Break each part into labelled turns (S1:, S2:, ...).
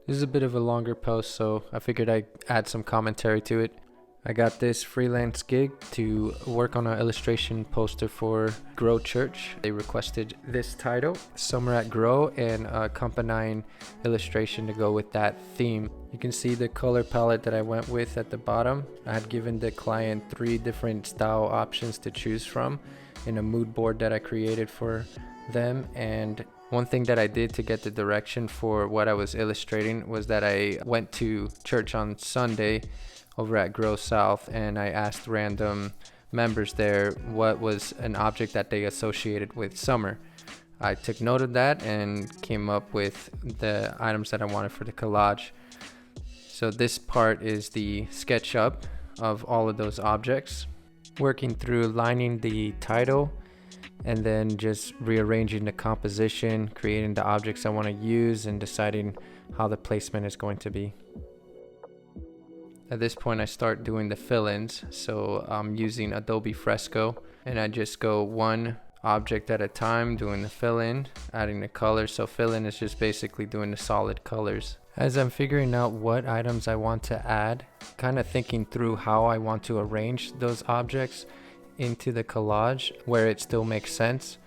S1: This is a bit of a longer post, so I figured I'd add some commentary to it. I got this freelance gig to work on an illustration poster for Grow Church. They requested this title, Summer at Grow, and accompanying illustration to go with that theme. You can see the color palette that I went with at the bottom. I had given the client 3 different style options to choose from in a mood board that I created for them. And one thing that I did to get the direction for what I was illustrating was that I went to church on Sunday over at Grow South, and I asked random members there what was an object that they associated with summer. I took note of that and came up with the items that I wanted for the collage. So this part is the SketchUp of all of those objects, working through lining the title and then just rearranging the composition, creating the objects I want to use, and deciding how the placement is going to be. At this point, I start doing the fill-ins. So I'm using Adobe Fresco, and I just go one object at a time doing the fill-in, adding the colors. So fill-in is just basically doing the solid colors. As I'm figuring out what items I want to add, kind of thinking through how I want to arrange those objects into the collage where it still makes sense.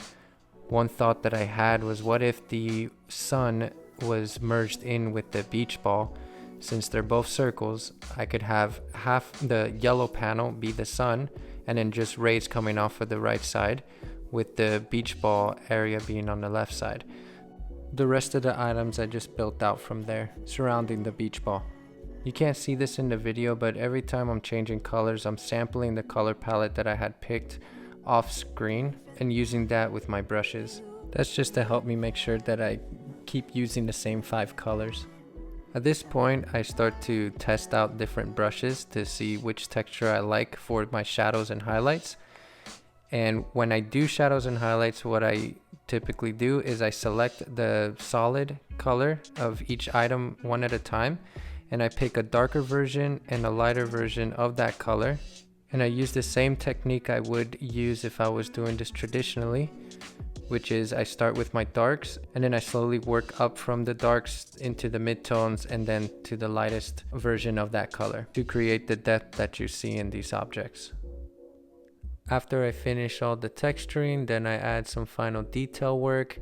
S1: One thought that I had was, what if the sun was merged in with the beach ball? Since they're both circles, I could have half the yellow panel be the sun and then just rays coming off of the right side, with the beach ball area being on the left side. The rest of the items I just built out from there, surrounding the beach ball. You can't see this in the video, but every time I'm changing colors, I'm sampling the color palette that I had picked off screen and using that with my brushes. That's just to help me make sure that I keep using the same 5 colors. At this point, I start to test out different brushes to see which texture I like for my shadows and highlights. And when I do shadows and highlights, what I typically do is I select the solid color of each item one at a time, and I pick a darker version and a lighter version of that color. And I use the same technique I would use if I was doing this traditionally, which is I start with my darks and then I slowly work up from the darks into the midtones and then to the lightest version of that color to create the depth that you see in these objects. After I finish all the texturing, then I add some final detail work,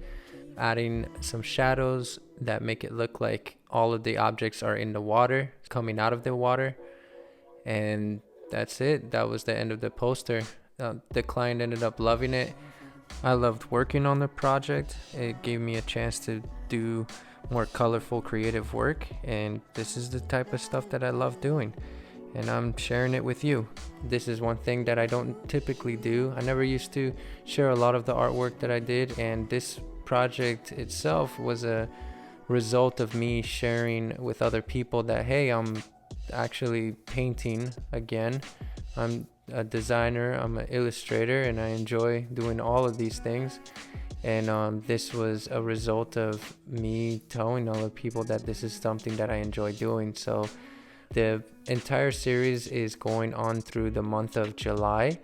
S1: adding some shadows that make it look like all of the objects are in the water, coming out of the water. And that's it. That was the end of the poster. The client ended up loving it. I loved working on the project. It gave me a chance to do more colorful, creative work, and this is the type of stuff that I love doing, and I'm sharing it with you. This is one thing that I don't typically do. I never used to share a lot of the artwork that I did, and this project itself was a result of me sharing with other people that, hey, I'm actually painting again. I'm a designer, I'm an illustrator, and I enjoy doing all of these things. And this was a result of me telling other people that this is something that I enjoy doing. So the entire series is going on through the month of July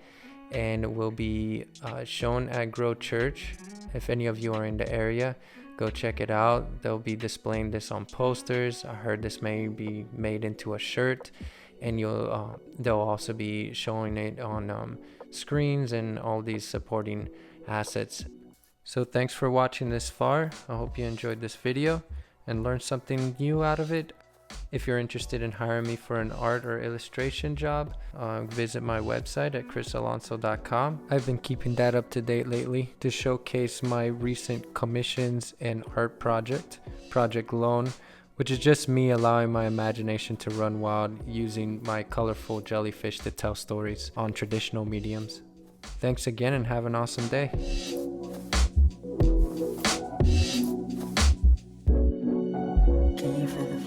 S1: and will be shown at Grow Church. If any of you are in the area, go check it out. They'll be displaying this on posters. I heard this may be made into a shirt, and they'll also be showing it on screens and all these supporting assets. So thanks for watching this far. I hope you enjoyed this video and learned something new out of it. If you're interested in hiring me for an art or illustration job, visit my website at chrisalonso.com. I've been keeping that up to date lately to showcase my recent commissions and art project LØNE, which is just me allowing my imagination to run wild using my colorful jellyfish to tell stories on traditional mediums. Thanks again and have an awesome day.
S2: Can you feel the